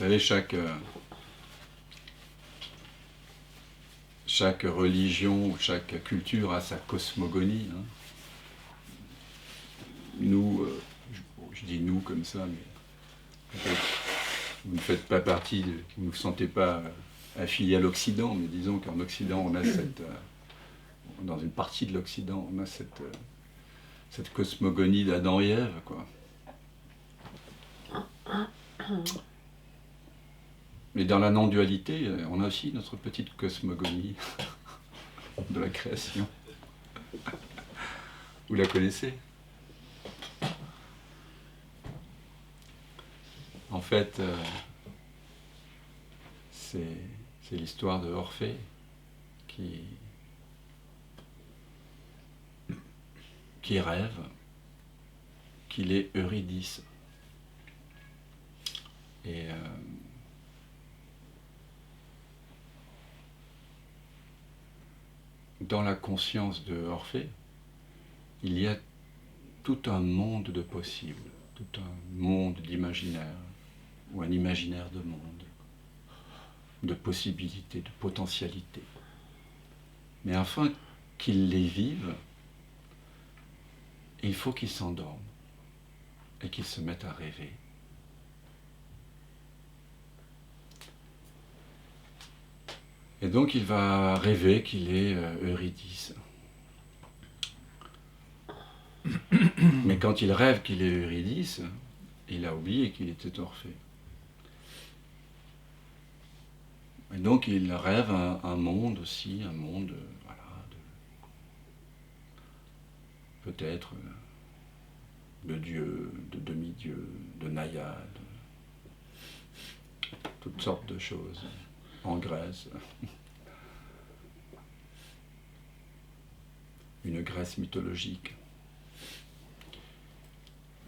savez, chaque religion ou chaque culture a sa cosmogonie. Hein. Nous, je dis nous comme ça, mais peut-être vous ne faites pas partie, vous ne vous sentez pas affilié à l'Occident, mais disons qu'en Occident, on a dans une partie de l'Occident, on a cette cosmogonie d'Adam et Ève, quoi. Mais dans la non-dualité, on a aussi notre petite cosmogonie de la création. Vous la connaissez? En fait, c'est l'histoire de Orphée qui rêve qu'il est Eurydice. Et dans la conscience de Orphée, il y a tout un monde de possibles, tout un monde d'imaginaire, ou un imaginaire de monde, de possibilités, de potentialités. Mais afin qu'il les vive, il faut qu'il s'endorme et qu'il se mette à rêver. Et donc il va rêver qu'il est Eurydice. Mais quand il rêve qu'il est Eurydice, il a oublié qu'il était Orphée. Et donc il rêve un monde aussi, un monde, voilà, peut-être de dieux, de demi-dieux, de naïades, toutes sortes de choses, en Grèce. Une Grèce mythologique.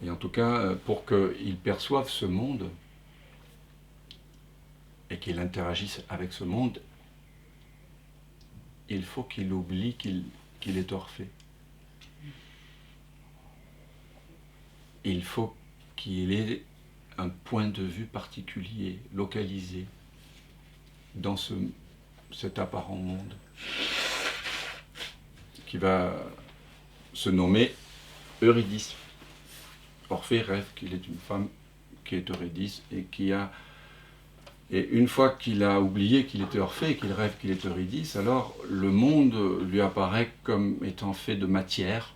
Et en tout cas, pour qu'il perçoive ce monde et qu'il interagisse avec ce monde, il faut qu'il oublie qu'il est Orphée. Il faut qu'il ait un point de vue particulier, localisé, dans cet apparent monde, qui va se nommer Eurydice. Orphée rêve qu'il est une femme qui est Eurydice et une fois qu'il a oublié qu'il était Orphée et qu'il rêve qu'il est Eurydice, alors le monde lui apparaît comme étant fait de matière.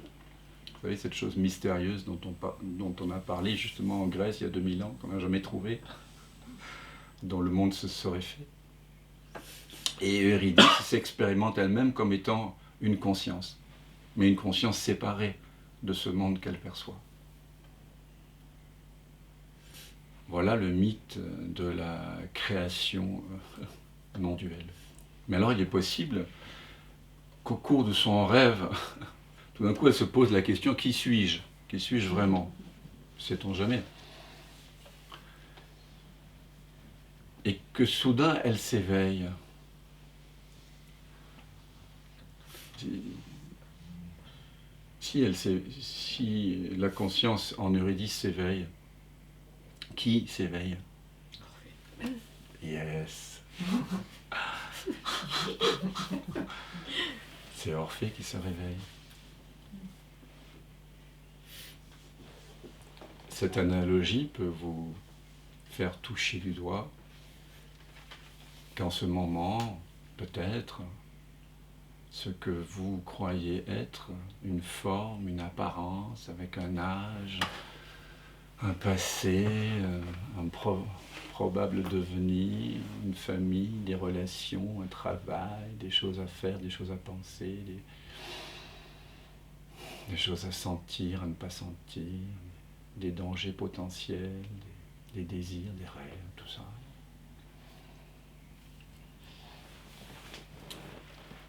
Vous savez, cette chose mystérieuse dont on a parlé justement en Grèce il y a 2000 ans, qu'on n'a jamais trouvé, dont le monde se serait fait. Et Eurydice s'expérimente elle-même comme étant une conscience, mais une conscience séparée de ce monde qu'elle perçoit. Voilà le mythe de la création non duelle. Mais alors il est possible qu'au cours de son rêve, tout d'un coup elle se pose la question, qui suis-je? Qui suis-je vraiment? Sait-on jamais? Et que soudain elle s'éveille. Si la conscience en Eurydice s'éveille, qui s'éveille? Yes. C'est Orphée qui se réveille. Cette analogie peut vous faire toucher du doigt qu'en ce moment, peut-être, ce que vous croyez être, une forme, une apparence, avec un âge, un passé, un probable devenir, une famille, des relations, un travail, des choses à faire, des choses à penser, des choses à sentir, à ne pas sentir, des dangers potentiels, des désirs, des rêves, tout ça.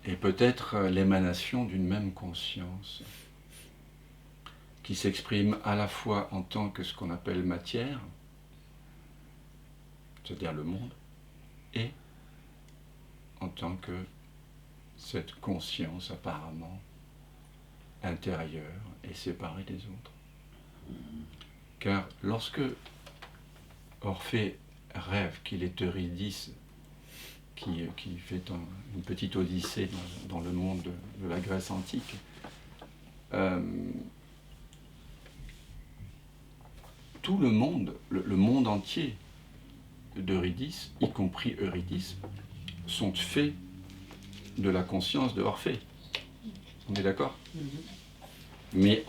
Et peut-être l'émanation d'une même conscience qui s'exprime à la fois en tant que ce qu'on appelle matière, c'est-à-dire le monde, et en tant que cette conscience apparemment intérieure et séparée des autres. Car lorsque Orphée rêve qu'il est Eurydice qui fait une petite odyssée dans le monde de la Grèce antique, tout le monde, le monde entier d'Eurydice, y compris Eurydice, sont faits de la conscience de Orphée. On est d'accord? Mais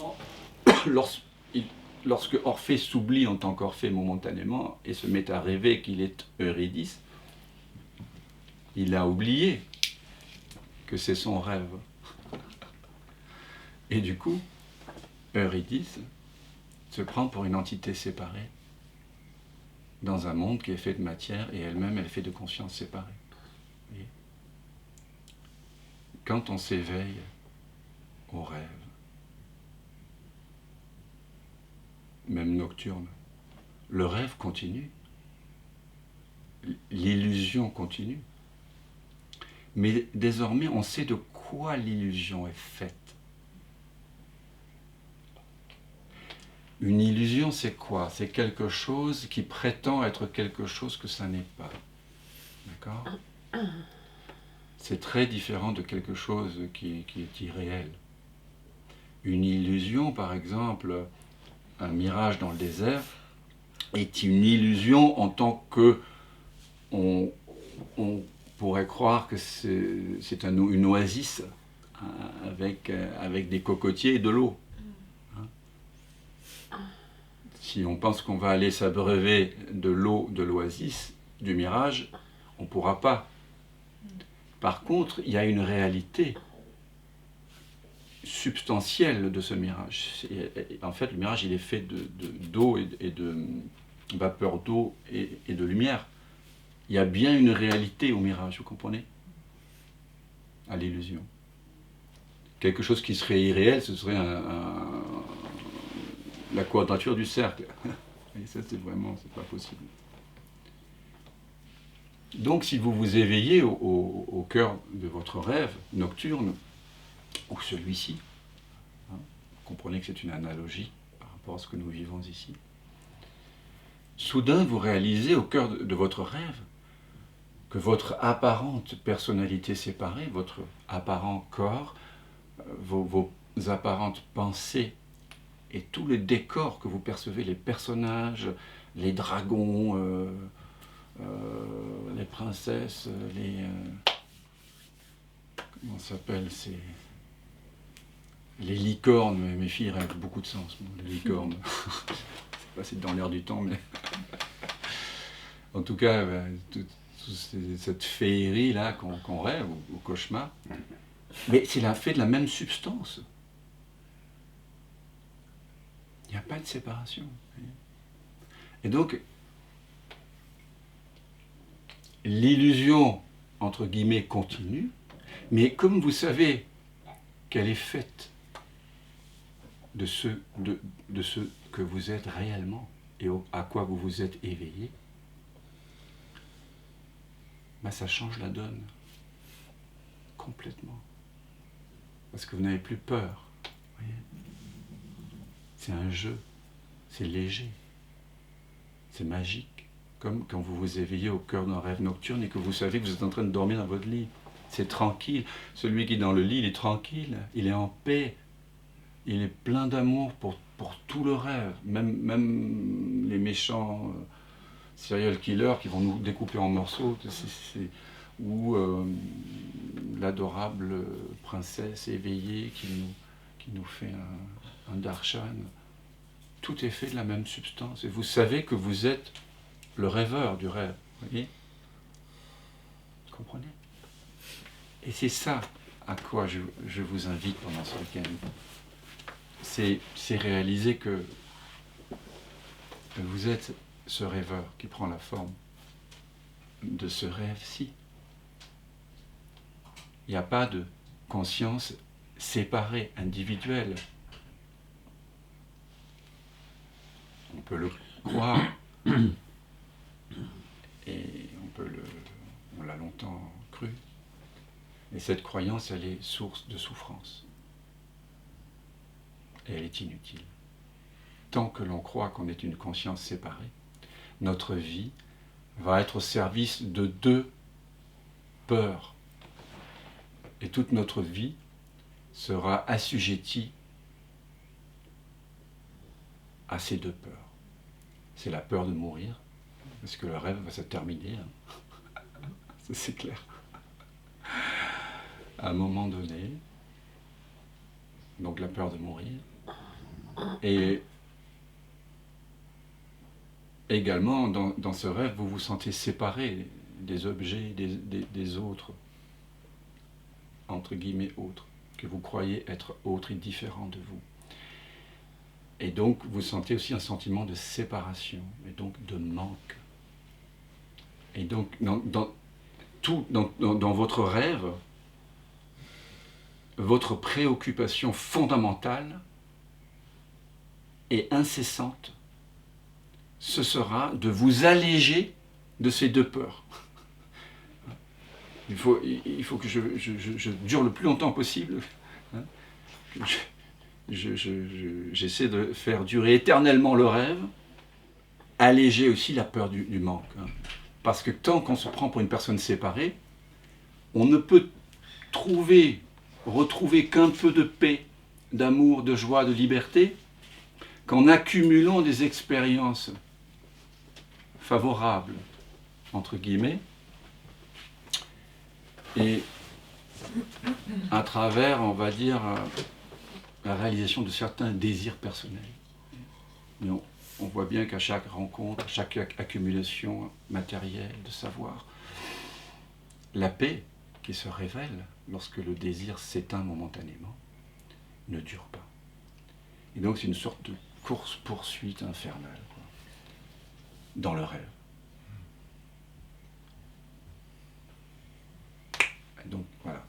lorsque Orphée s'oublie en tant qu'Orphée momentanément et se met à rêver qu'il est Eurydice, il a oublié que c'est son rêve. Et du coup, Eurydice se prend pour une entité séparée dans un monde qui est fait de matière et elle-même elle est faite de conscience séparée. Et quand on s'éveille au rêve, même nocturne, le rêve continue, l'illusion continue. Mais désormais, on sait de quoi l'illusion est faite. Une illusion, c'est quoi? C'est quelque chose qui prétend être quelque chose que ça n'est pas. D'accord? C'est très différent de quelque chose qui est irréel. Une illusion, par exemple, un mirage dans le désert, est une illusion en tant que on pourrait croire que c'est une oasis avec des cocotiers et de l'eau. Si on pense qu'on va aller s'abreuver de l'eau de l'oasis, du mirage, on ne pourra pas. Par contre, il y a une réalité substantielle de ce mirage. En fait, le mirage, il est fait d'eau et de vapeur d'eau et de lumière. Il y a bien une réalité au mirage, vous comprenez? À l'illusion. Quelque chose qui serait irréel, ce serait la quadrature du cercle. Et ça, c'est pas possible. Donc, si vous vous éveillez au cœur de votre rêve nocturne, ou celui-ci, vous comprenez que c'est une analogie par rapport à ce que nous vivons ici, soudain vous réalisez au cœur de votre rêve que votre apparente personnalité séparée, votre apparent corps, vos apparentes pensées et tout le décor que vous percevez, les personnages, les dragons, les princesses, comment ça s'appelle, les licornes, mes filles rêvent beaucoup de sens, les licornes. Je sais pas si c'est dans l'air du temps, mais en tout cas, cette féerie là qu'on rêve, au cauchemar, mais c'est fait de la même substance. Il n'y a pas de séparation. Et donc, l'illusion, entre guillemets, continue, mais comme vous savez qu'elle est faite de ce que vous êtes réellement et à quoi vous vous êtes éveillé, ben ça change la donne complètement. Parce que vous n'avez plus peur. Voyez, c'est un jeu, c'est léger, c'est magique. Comme quand vous vous éveillez au cœur d'un rêve nocturne et que vous savez que vous êtes en train de dormir dans votre lit. C'est tranquille. Celui qui est dans le lit, il est tranquille, il est en paix, il est plein d'amour pour tout le rêve. Même les méchants serial killers qui vont nous découper en morceaux, ou l'adorable princesse éveillée qui nous fait un darshan. Tout est fait de la même substance. Et vous savez que vous êtes le rêveur du rêve. Vous voyez? Vous comprenez? Et c'est ça à quoi je vous invite pendant ce week-end. C'est réaliser que vous êtes ce rêveur qui prend la forme de ce rêve-ci. Il n'y a pas de conscience séparée, individuelle. On peut le croire, et on l'a longtemps cru. Et cette croyance, elle est source de souffrance. Et elle est inutile. Tant que l'on croit qu'on est une conscience séparée, notre vie va être au service de deux peurs. Et toute notre vie sera assujettie à ces deux peurs. C'est la peur de mourir, parce que le rêve va se terminer. Hein. Ça, c'est clair. À un moment donné, donc la peur de mourir, et également dans ce rêve, vous vous sentez séparé des objets, des autres, entre guillemets autres, que vous croyez être autres et différents de vous. Et donc vous sentez aussi un sentiment de séparation, et donc de manque. Et donc dans votre rêve, votre préoccupation fondamentale et incessante, ce sera de vous alléger de ces deux peurs. Il faut que je dure le plus longtemps possible. Hein, j'essaie de faire durer éternellement le rêve, alléger aussi la peur du manque. Hein. Parce que tant qu'on se prend pour une personne séparée, on ne peut retrouver qu'un peu de paix, d'amour, de joie, de liberté, qu'en accumulant des expériences favorables, entre guillemets, et à travers, on va dire, la réalisation de certains désirs personnels. Mais on voit bien qu'à chaque rencontre, à chaque accumulation matérielle de savoir, la paix qui se révèle lorsque le désir s'éteint momentanément ne dure pas. Et donc c'est une sorte de course-poursuite infernale, quoi, dans le rêve. Et donc voilà.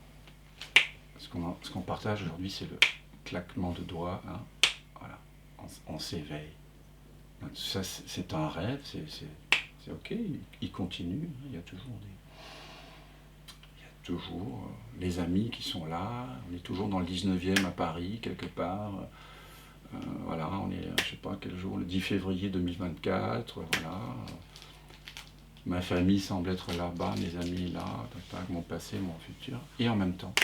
Ce qu'on partage aujourd'hui, c'est le claquement de doigts. Hein. Voilà. On s'éveille. Ça, c'est un rêve, c'est ok, il continue. Il y a toujours les amis qui sont là. On est toujours dans le 19e à Paris, quelque part. Voilà, on est, je sais pas quel jour, le 10 février 2024. Voilà. Ma famille semble être là-bas, mes amis là, mon passé, mon futur. Et en même temps,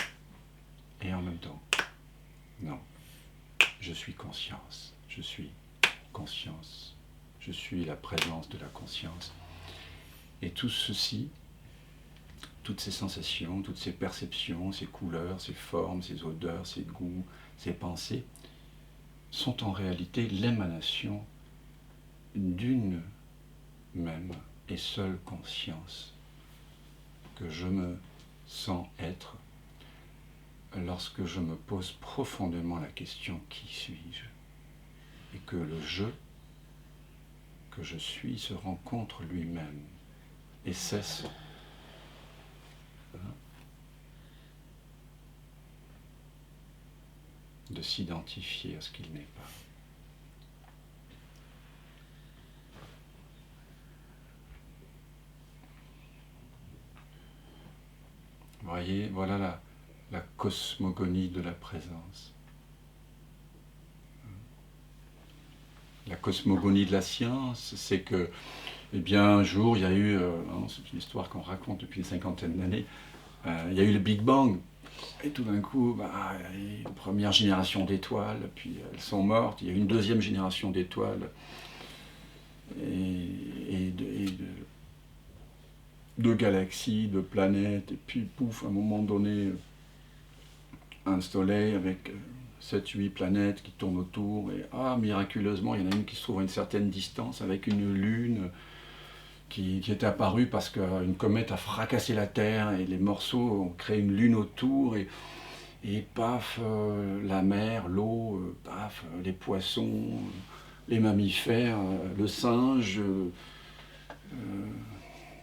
non, je suis conscience, je suis la présence de la conscience. Et tout ceci, toutes ces sensations, toutes ces perceptions, ces couleurs, ces formes, ces odeurs, ces goûts, ces pensées, sont en réalité l'émanation d'une même et seule conscience que je me sens être lorsque je me pose profondément la question « Qui suis-je » et que le « je » que je suis se rencontre lui-même et cesse de s'identifier à ce qu'il n'est pas. Vous voyez, voilà la cosmogonie de la présence. La cosmogonie de la science, c'est que, eh bien, un jour, il y a eu, c'est une histoire qu'on raconte depuis une cinquantaine d'années, il y a eu le Big Bang, et tout d'un coup, il y a eu une première génération d'étoiles, puis elles sont mortes, il y a eu une deuxième génération d'étoiles, et de galaxies, de planètes, et puis pouf, à un moment donné, un soleil avec 7-8 planètes qui tournent autour, et miraculeusement, il y en a une qui se trouve à une certaine distance, avec une lune qui est apparue parce qu'une comète a fracassé la Terre, et les morceaux ont créé une lune autour, et paf, la mer, l'eau, paf, les poissons, les mammifères, le singe,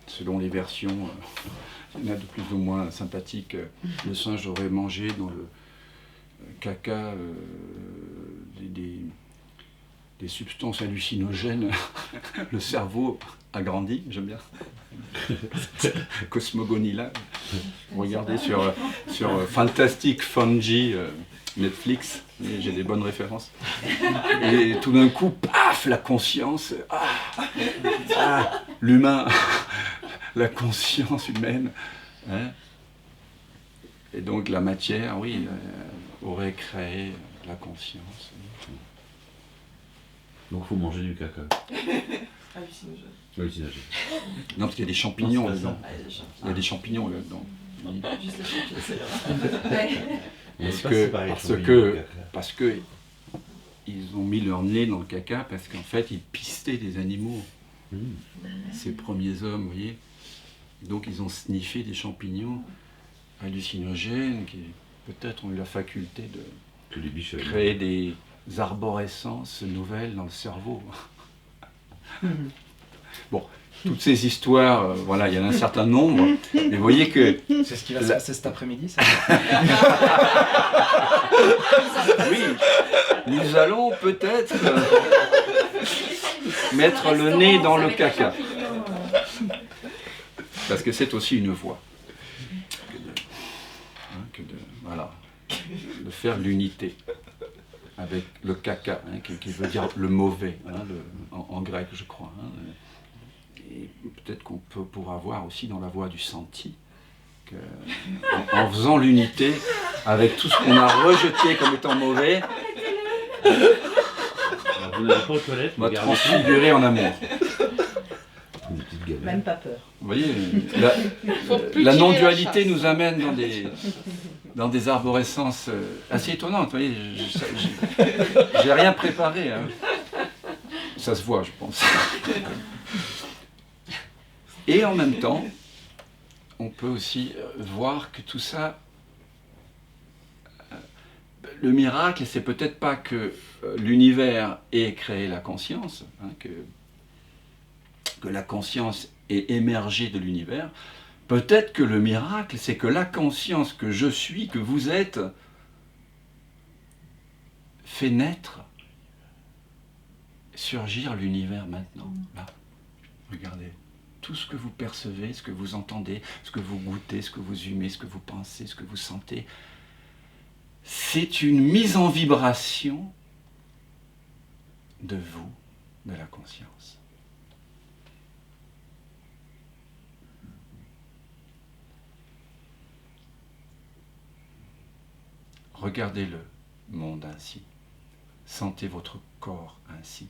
selon les versions, il y en a de plus ou moins sympathiques. Le singe aurait mangé dans le caca des substances hallucinogènes. Le cerveau a grandi, j'aime bien cette cosmogonie-là. Regardez sur Fantastic Fungi Netflix, j'ai des bonnes références. Et tout d'un coup, paf, la conscience, l'humain la conscience humaine. Hein. Et donc la matière, oui, aurait créé la conscience. Donc il faut manger du caca. Hallucinogène. Hallucinogène. Non, parce qu'il y a des champignons Non, c'est pas là-dedans. Ah, il y a des champignons. Il y a des champignons là-dedans. Juste les champignons, c'est vrai. On Parce peut pas que- séparer les parce champignons que- du caca. Parce que ils ont mis leur nez dans le caca parce qu'en fait ils pistaient des animaux. Mmh. Ces premiers hommes, vous voyez. Donc ils ont sniffé des champignons hallucinogènes qui peut-être ont eu la faculté de Que les biches avaient- créer des arborescences nouvelles dans le cerveau. Bon, toutes ces histoires, voilà, il y en a un certain nombre, mais vous voyez que C'est ce qui va se passer cet après-midi, ça. oui, nous allons peut-être mettre le nez dans le caca. Parce que c'est aussi une voie. Voilà, de faire l'unité avec le caca, hein, qui veut dire le mauvais, hein, en grec je crois. Hein, et peut-être qu'on pourra voir aussi dans la voie du senti, que, en faisant l'unité avec tout ce qu'on a rejeté comme étant mauvais, Alors, vous n'allez pas aux toilettes, on va vous gardez tout. transfigurer en amour. Une petite gamelle. Même pas peur. Vous voyez, Faut plus la tirer non-dualité la chasse. nous amène dans des arborescences assez étonnantes. Vous voyez, j'ai rien préparé. Hein. Ça se voit, je pense. Et en même temps, on peut aussi voir que tout ça, le miracle, c'est peut-être pas que l'univers ait créé la conscience, hein, que la conscience ait émergé de l'univers. Peut-être que le miracle, c'est que la conscience que je suis, que vous êtes, fait naître, surgir l'univers maintenant. Là, regardez. Tout ce que vous percevez, ce que vous entendez, ce que vous goûtez, ce que vous humez, ce que vous pensez, ce que vous sentez, c'est une mise en vibration de vous, de la conscience. Regardez le monde ainsi. Sentez votre corps ainsi.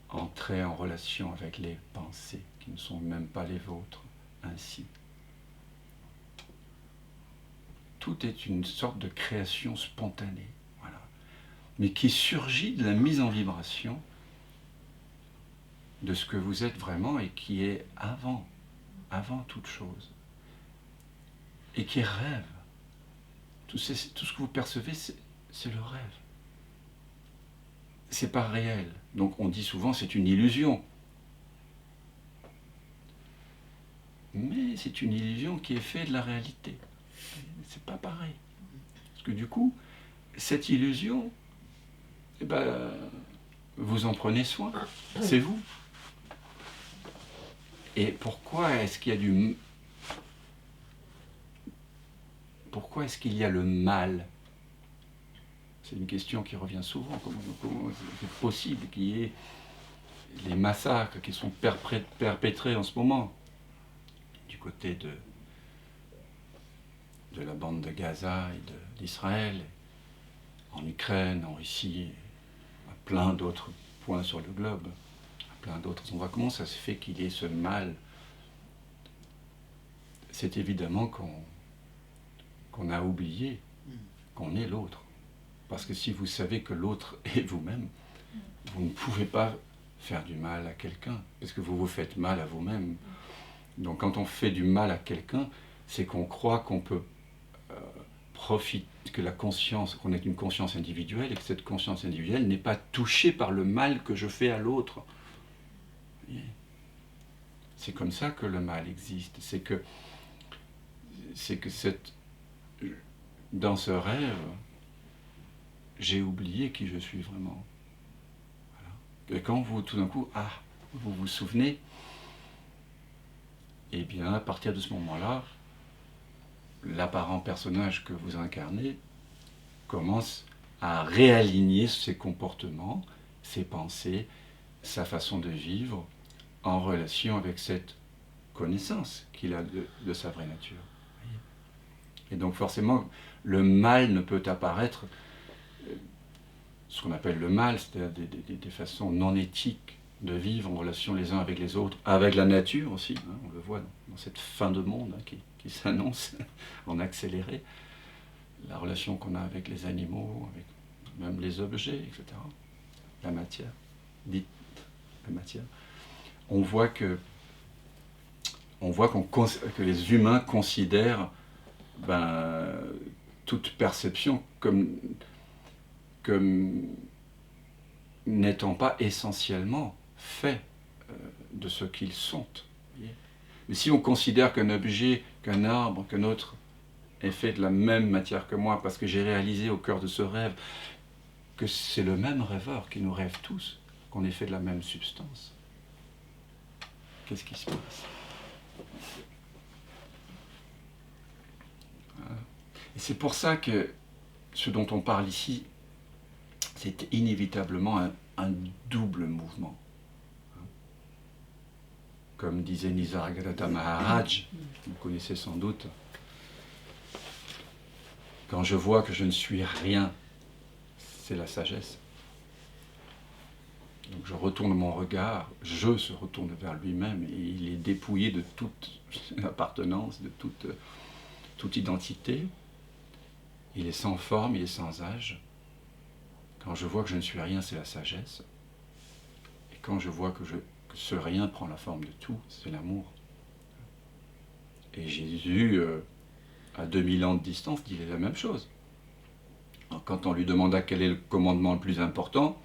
Entrez en relation avec les pensées qui ne sont même pas les vôtres ainsi. Tout est une sorte de création spontanée, voilà, mais qui surgit de la mise en vibration de ce que vous êtes vraiment et qui est avant toute chose, et qui rêve. Tout ce que vous percevez, c'est le rêve. C'est pas réel. Donc on dit souvent c'est une illusion. Mais c'est une illusion qui est faite de la réalité. C'est pas pareil. Parce que du coup, cette illusion, eh ben, vous en prenez soin. C'est vous. Et pourquoi est-ce qu'il y a Pourquoi est-ce qu'il y a le mal? C'est une question qui revient souvent. Comment c'est possible qu'il y ait les massacres qui sont perpétrés en ce moment du côté de la bande de Gaza et d'Israël, en Ukraine, en Russie, à plein d'autres points sur le globe, à plein d'autres endroits. Comment ça se fait qu'il y ait ce mal? C'est évidemment qu'on a oublié qu'on est l'autre. Parce que si vous savez que l'autre est vous-même, vous ne pouvez pas faire du mal à quelqu'un, parce que vous vous faites mal à vous-même. Donc quand on fait du mal à quelqu'un, c'est qu'on croit qu'on peut profiter, que la conscience, qu'on ait une conscience individuelle, et que cette conscience individuelle n'est pas touchée par le mal que je fais à l'autre. C'est comme ça que le mal existe. C'est que dans ce rêve, j'ai oublié qui je suis vraiment. Voilà. Et quand vous, tout d'un coup, vous vous souvenez, et bien à partir de ce moment-là, l'apparent personnage que vous incarnez commence à réaligner ses comportements, ses pensées, sa façon de vivre, en relation avec cette connaissance qu'il a de sa vraie nature. Et donc forcément, le mal ne peut apparaître, ce qu'on appelle le mal, c'est-à-dire des façons non éthiques de vivre en relation les uns avec les autres, avec la nature aussi, hein, on le voit dans cette fin de monde hein, qui s'annonce en accéléré, la relation qu'on a avec les animaux, avec même les objets, etc. La matière, dite la matière. On voit que les humains considèrent toute perception comme n'étant pas essentiellement fait de ce qu'ils sont. Mais si on considère qu'un objet, qu'un arbre, qu'un autre est fait de la même matière que moi, parce que j'ai réalisé au cœur de ce rêve que c'est le même rêveur qui nous rêve tous, qu'on est fait de la même substance, qu'est-ce qui se passe? Voilà. Et c'est pour ça que ce dont on parle ici, c'est inévitablement un double mouvement. Comme disait Nisargadatta Maharaj, vous connaissez sans doute, quand je vois que je ne suis rien, c'est la sagesse. Donc je retourne mon regard, je se retourne vers lui-même et il est dépouillé de toute appartenance, de toute identité. Il est sans forme, il est sans âge. Quand je vois que je ne suis rien, c'est la sagesse. Et quand je vois que ce rien prend la forme de tout, c'est l'amour. Et Jésus, à 2000 ans de distance, disait la même chose. Alors, quand on lui demanda quel est le commandement le plus important,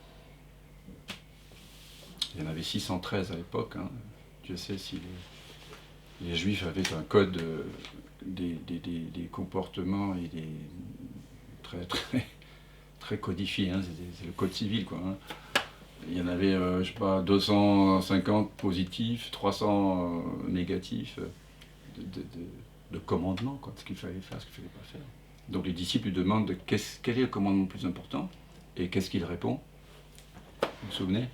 il y en avait 613 à l'époque. Hein. Dieu sait si les Juifs avaient un code des comportements et des très codifiés. Hein. C'est le code civil, quoi. Hein. Il y en avait, je sais pas, 250 positifs, 300 négatifs de commandements, quoi, ce qu'il fallait faire, ce qu'il ne fallait pas faire. Donc les disciples lui demandent quel est le commandement le plus important, et qu'est-ce qu'il répond? Vous vous souvenez?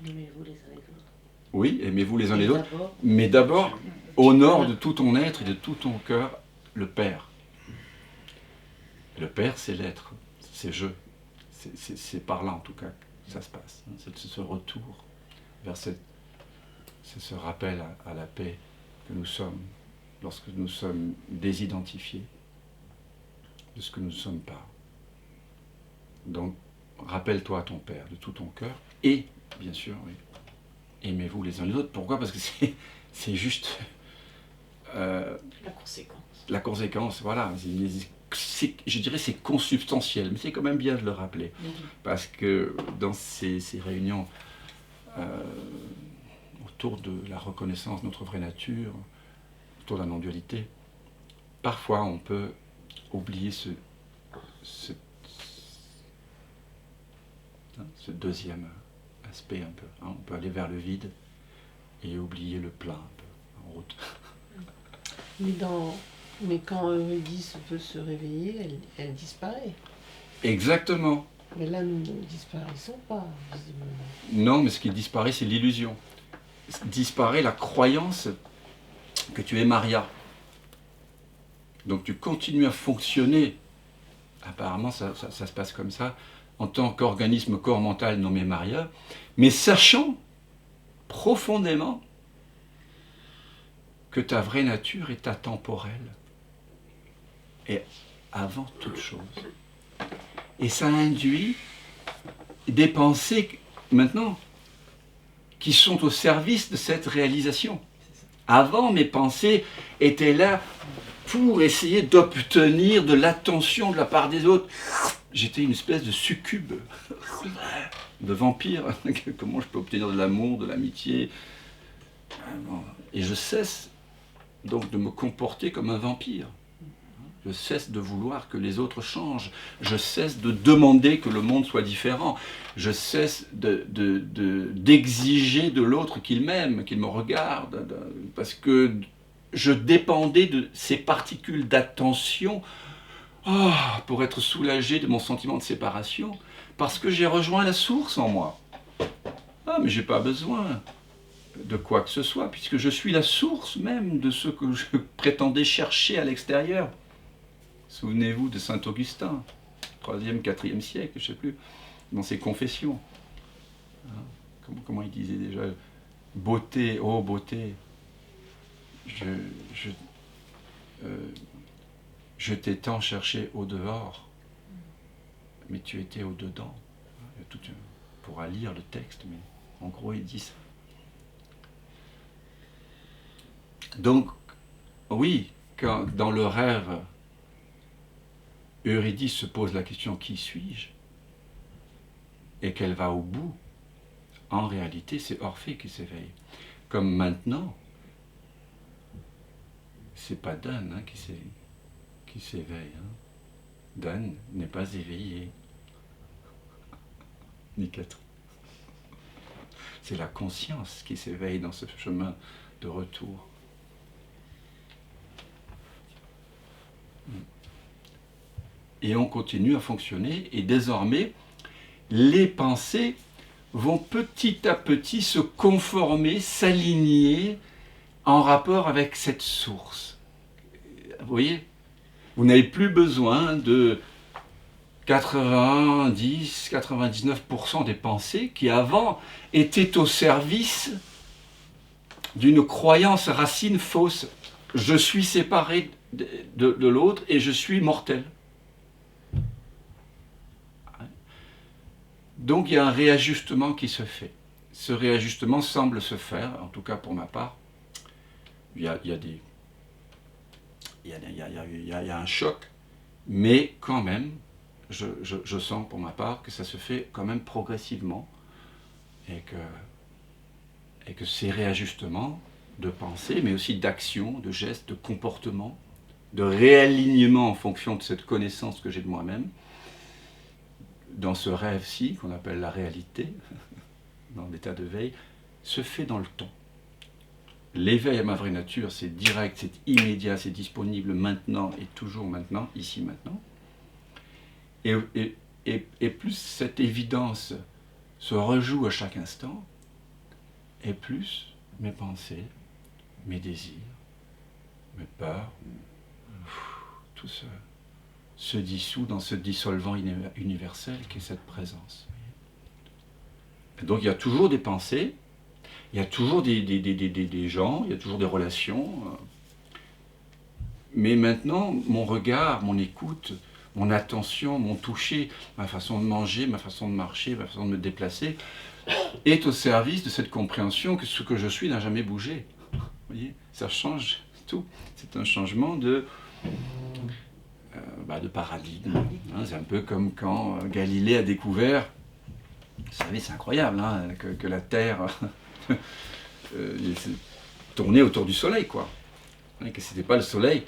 Aimez-vous les uns les autres. Oui, aimez-vous les uns les autres, mais d'abord, honore de tout ton être et de tout ton cœur le Père. Le Père, c'est l'être, c'est je. C'est par là, en tout cas, que ça se passe. C'est ce retour vers c'est ce rappel à la paix que nous sommes, lorsque nous sommes désidentifiés de ce que nous ne sommes pas. Donc, rappelle-toi à ton Père de tout ton cœur, et, bien sûr, oui, aimez-vous les uns les autres. Pourquoi? Parce que c'est juste... la conséquence. La conséquence, voilà. Je dirais c'est consubstantiel, mais c'est quand même bien de le rappeler. Parce que dans ces réunions autour de la reconnaissance de notre vraie nature, autour de la non-dualité, parfois on peut oublier ce deuxième aspect un peu. Hein. On peut aller vers le vide et oublier le plein un peu, en route. Mais quand Eurydice veut se réveiller, elle disparaît. Exactement. Mais là, nous ne disparaissons pas, visiblement. Non, mais ce qui disparaît, c'est l'illusion. Disparaît la croyance que tu es Maria. Donc tu continues à fonctionner, apparemment ça se passe comme ça, en tant qu'organisme corps mental nommé Maria, mais sachant profondément que ta vraie nature est atemporelle. Et avant toute chose. Et ça induit des pensées, maintenant, qui sont au service de cette réalisation. Avant, mes pensées étaient là pour essayer d'obtenir de l'attention de la part des autres. J'étais une espèce de succube, de vampire. Comment je peux obtenir de l'amour, de l'amitié? Et je cesse donc de me comporter comme un vampire. Je cesse de vouloir que les autres changent. Je cesse de demander que le monde soit différent. Je cesse d'exiger de l'autre qu'il m'aime, qu'il me regarde. Parce que je dépendais de ces particules d'attention pour être soulagé de mon sentiment de séparation. Parce que j'ai rejoint la source en moi. Ah, mais j'ai pas besoin de quoi que ce soit, puisque je suis la source même de ce que je prétendais chercher à l'extérieur. Souvenez-vous de saint Augustin, 3e, 4e siècle, je ne sais plus, dans ses confessions. Hein, comment il disait déjà? Beauté, ô beauté, je t'ai tant cherché au dehors, mais tu étais au dedans. On pourra lire le texte, mais en gros il dit ça. Donc, oui, quand dans le rêve, Eurydice se pose la question « Qui suis-je ?» et qu'elle va au bout, en réalité, c'est Orphée qui s'éveille. Comme maintenant, c'est pas Dan hein, qui s'éveille. Hein. Dan n'est pas éveillé. Ni Catherine. C'est la conscience qui s'éveille dans ce chemin de retour. Et on continue à fonctionner, et désormais, les pensées vont petit à petit se conformer, s'aligner en rapport avec cette source. Vous voyez? Vous n'avez plus besoin de 90-99% des pensées qui avant étaient au service d'une croyance racine fausse. Je suis séparé de l'autre et je suis mortel. Donc il y a un réajustement qui se fait. Ce réajustement semble se faire, en tout cas pour ma part. Il y a un choc, mais quand même, je sens pour ma part que ça se fait quand même progressivement et que ces réajustements de pensée, mais aussi d'action, de gestes, de comportement, de réalignement en fonction de cette connaissance que j'ai de moi-même, dans ce rêve-ci, qu'on appelle la réalité, dans l'état de veille, se fait dans le temps. L'éveil à ma vraie nature, c'est direct, c'est immédiat, c'est disponible maintenant et toujours maintenant, ici maintenant. Et plus cette évidence se rejoue à chaque instant, et plus mes pensées, mes désirs, mes peurs, tout se dissout dans ce dissolvant universel qui est cette présence. Et donc il y a toujours des pensées, il y a toujours des gens, il y a toujours des relations, mais maintenant mon regard, mon écoute, mon attention, mon toucher, ma façon de manger, ma façon de marcher, ma façon de me déplacer, est au service de cette compréhension que ce que je suis n'a jamais bougé. Vous voyez, ça change tout. C'est un changement de paradigme. Hein, c'est un peu comme quand Galilée a découvert, vous savez, c'est incroyable, hein, que la Terre tournait autour du Soleil, quoi. Et que ce n'était pas le Soleil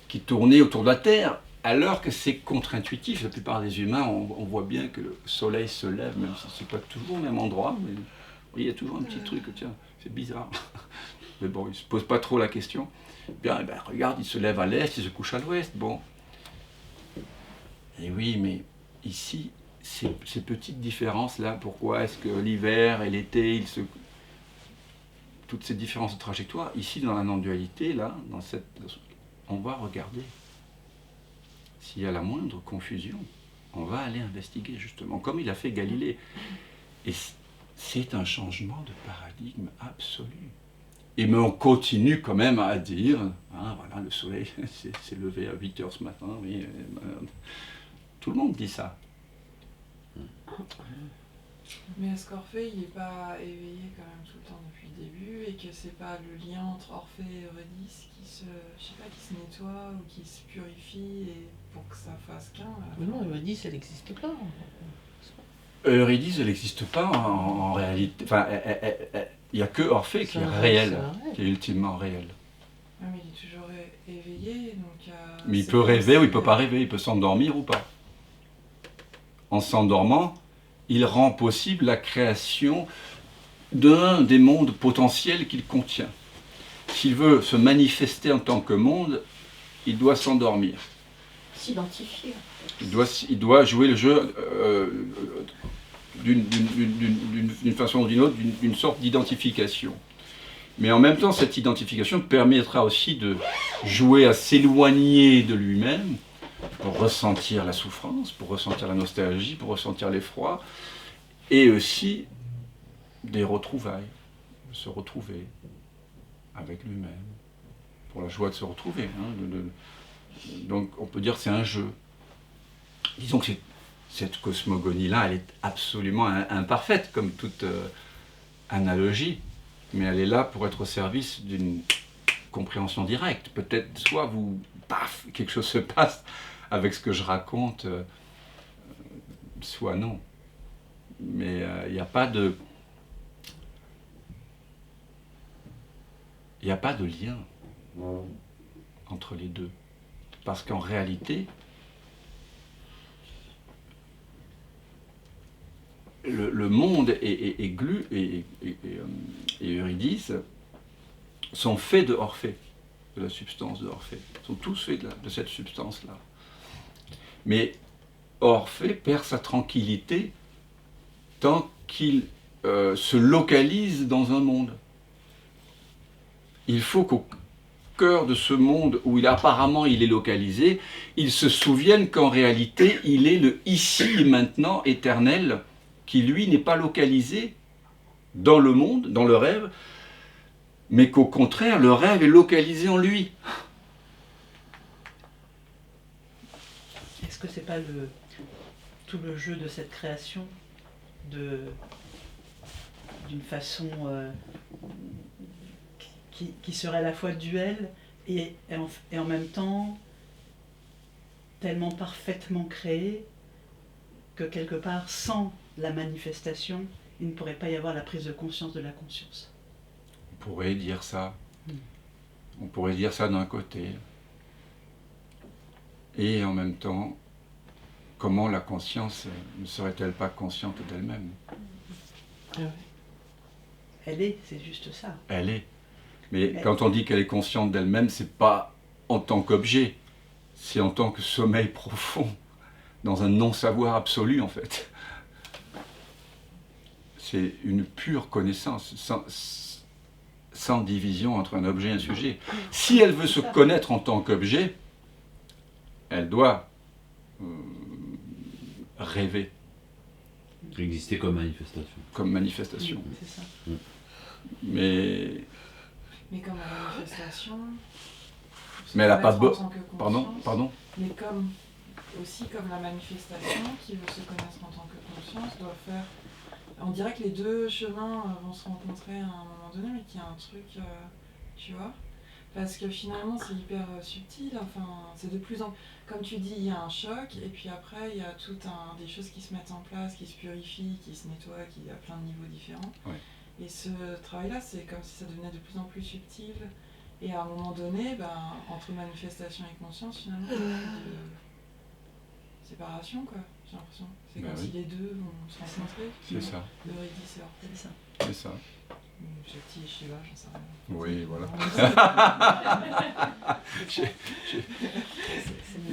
qui tournait autour de la Terre, alors que c'est contre-intuitif. La plupart des humains, on voit bien que le Soleil se lève, même si ce n'est pas toujours au même endroit, mais il y a toujours un petit truc, tiens, c'est bizarre. Mais bon, il ne se pose pas trop la question. Bien, ben, regarde, il se lève à l'est, il se couche à l'ouest, bon. Et oui, mais ici, ces petites différences-là, pourquoi est-ce que l'hiver et l'été, toutes ces différences de trajectoire, ici dans la non-dualité, là, on va regarder. S'il y a la moindre confusion, on va aller investiguer justement, comme il a fait Galilée. Et c'est un changement de paradigme absolu. Et mais on continue quand même à dire, hein, voilà, le soleil s'est levé à 8h ce matin, oui, tout le monde dit ça. Mais est-ce qu'Orphée, il n'est pas éveillé quand même tout le temps depuis le début, et que c'est pas le lien entre Orphée et Eurydice qui se nettoie ou qui se purifie et pour que ça fasse qu'un? Mais non, Eurydice, elle n'existe pas. Eurydice, elle n'existe pas en réalité. Enfin, il n'y a que Orphée qui est réel, qui est ultimement réel. Ah, mais il est toujours éveillé, donc... mais il peut rêver ou il ne peut pas rêver, il peut s'endormir ou pas. En s'endormant, il rend possible la création d'un des mondes potentiels qu'il contient. S'il veut se manifester en tant que monde, il doit s'endormir. S'identifier. Il doit jouer le jeu d'une façon ou d'une autre, d'une sorte d'identification. Mais en même temps, cette identification permettra aussi de jouer à s'éloigner de lui-même pour ressentir la souffrance, pour ressentir la nostalgie, pour ressentir l'effroi, et aussi des retrouvailles, se retrouver avec lui-même, pour la joie de se retrouver. Donc on peut dire que c'est un jeu. Disons que cette cosmogonie-là, elle est absolument imparfaite, comme toute analogie, mais elle est là pour être au service d'une compréhension directe. Peut-être soit paf, quelque chose se passe avec ce que je raconte, soit non. Mais il n'y a pas de... Il n'y a pas de lien entre les deux. Parce qu'en réalité, le monde et Glu et Eurydice sont faits de Orphée, de la substance de Orphée. Ils sont tous faits de cette substance-là. Mais Orphée perd sa tranquillité tant qu'il se localise dans un monde. Il faut qu'au cœur de ce monde où apparemment il est localisé, il se souvienne qu'en réalité il est le ici et maintenant éternel qui lui n'est pas localisé dans le monde, dans le rêve, mais qu'au contraire le rêve est localisé en lui. Est-ce que c'est pas tout le jeu de cette création d'une façon qui serait à la fois duel et en même temps tellement parfaitement créée que quelque part, sans la manifestation, il ne pourrait pas y avoir la prise de conscience de la conscience. On pourrait dire ça. On pourrait dire ça d'un côté. Et en même temps, comment la conscience ne serait-elle pas consciente d'elle-même? Elle est, c'est juste ça. Elle est. Mais quand on dit qu'elle est consciente d'elle-même, c'est pas en tant qu'objet, c'est en tant que sommeil profond, dans un non-savoir absolu en fait. C'est une pure connaissance, sans division entre un objet et un sujet. Si elle veut se connaître en tant qu'objet, elle doit rêver. Exister comme manifestation. Comme manifestation. C'est ça. Mais comme la manifestation... elle n'a pas de... Pardon. Mais aussi comme la manifestation, qui veut se connaître en tant que conscience, doit faire... On dirait que les deux chemins vont se rencontrer à un moment donné, mais qu'il y a un truc, tu vois. Parce que finalement, c'est hyper subtil, enfin, c'est de plus en plus... Comme tu dis, il y a un choc, et puis après, il y a des choses qui se mettent en place, qui se purifient, qui se nettoient, qui à plein de niveaux différents. Ouais. Et ce travail-là, c'est comme si ça devenait de plus en plus subtil. Et à un moment donné, entre manifestation et conscience, finalement, il y a de séparation, quoi, j'ai l'impression. C'est comme si les deux vont se rencontrer. C'est ça. Eurydice et Orphée. C'est ça. C'est ça. Shakti et Shiva, j'en sais rien. Oui, voilà.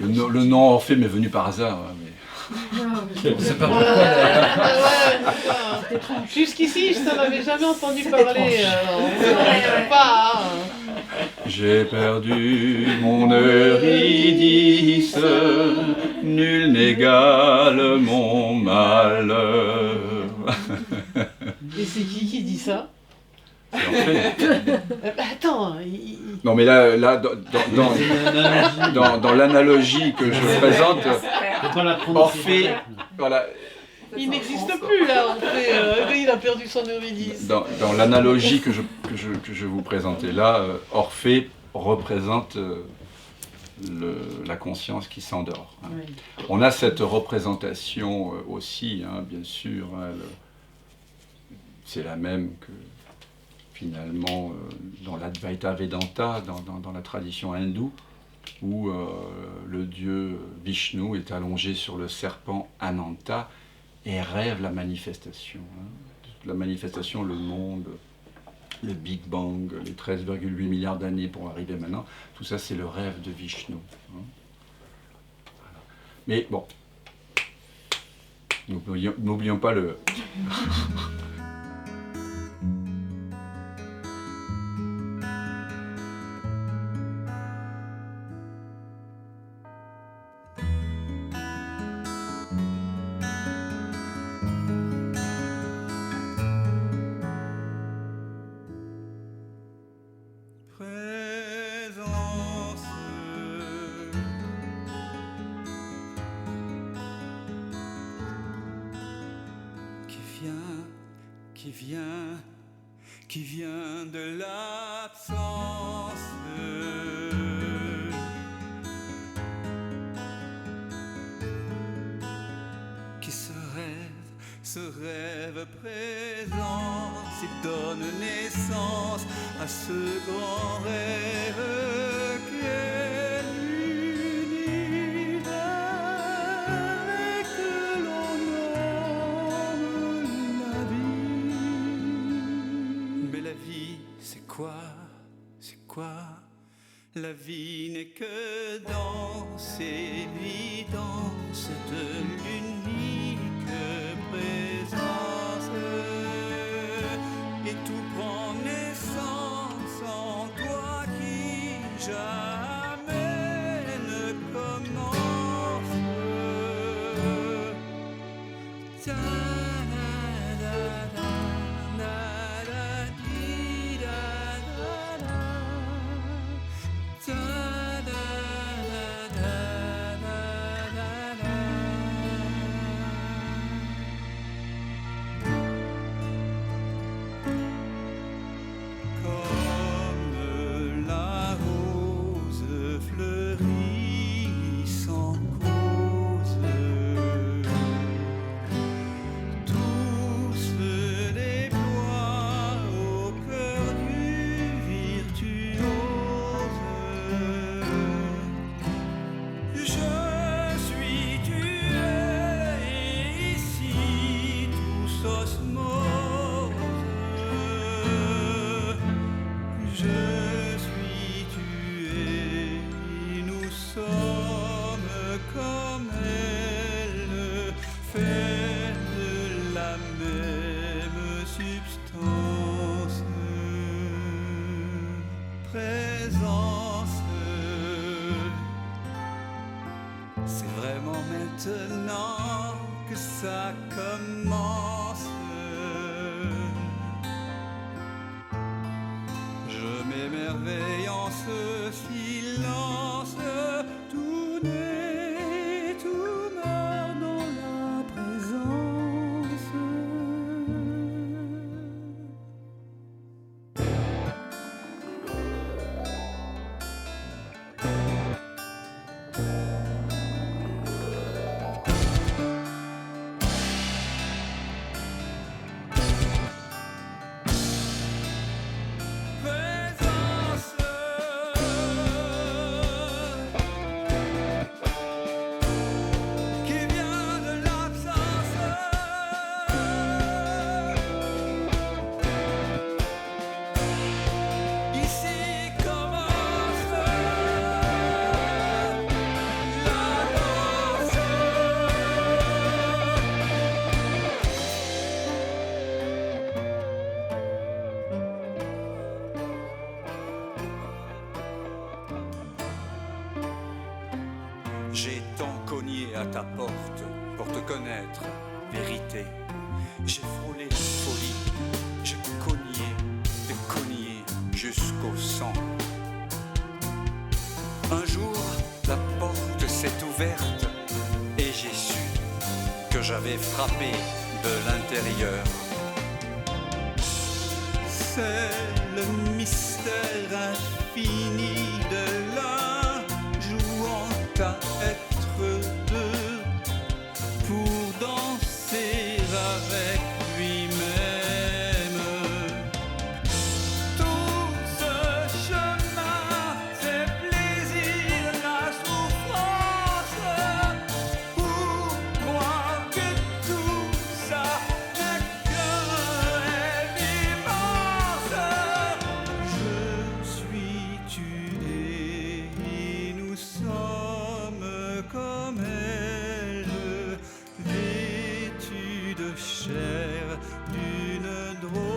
Le nom Orphée m'est venu par hasard. Mais... C'est pas pourquoi. Jusqu'ici, je t'en avais jamais entendu parler. Pas. J'ai perdu mon Eurydice, nul n'égale mon malheur. Et c'est qui dit ça? C'est Orphée. Attends, Non mais là dans l'analogie que je présente, Orphée, voilà. Il n'existe plus là, Orphée, il a perdu son Eurydice. Dans l'analogie que je vous présentais là, Orphée représente la conscience qui s'endort. Hein. Oui. On a cette représentation aussi, hein, bien sûr, hein, c'est la même que finalement dans l'Advaita Vedanta, dans la tradition hindoue, où le dieu Vishnu est allongé sur le serpent Ananta et rêve la manifestation. Hein. La manifestation, le monde, le Big Bang, les 13,8 milliards d'années pour arriver maintenant, tout ça c'est le rêve de Vishnu. Hein. Voilà. Mais bon, n'oublions pas le... qui vient de l'absence. Qui se rêve présence et donne naissance à ce grand rêve qu'est l'univers et que l'on nomme la vie. Mais la vie, c'est quoi? C'est quoi? La vie n'est que danse, évidence de l'unique présence. Et tout prend naissance en toi qui jamais ne commence. Maintenant que ça commence, je m'émerveille en ce silence. Tout naît, tout meurt dans la présence. J'ai tant cogné à ta porte pour te connaître, vérité. J'ai frôlé folie, j'ai cogné jusqu'au sang. Un jour, la porte s'est ouverte et j'ai su que j'avais frappé de l'intérieur. C'est le mystère infini de la jouant à être deux pour danser avec lui-même. Tout ce chemin, c'est plaisir, la souffrance. Pour moi que tout ça n'est qu'un rêve immense. Je suis tué et nous sommes comme elle, vêtus de chair d'une drôle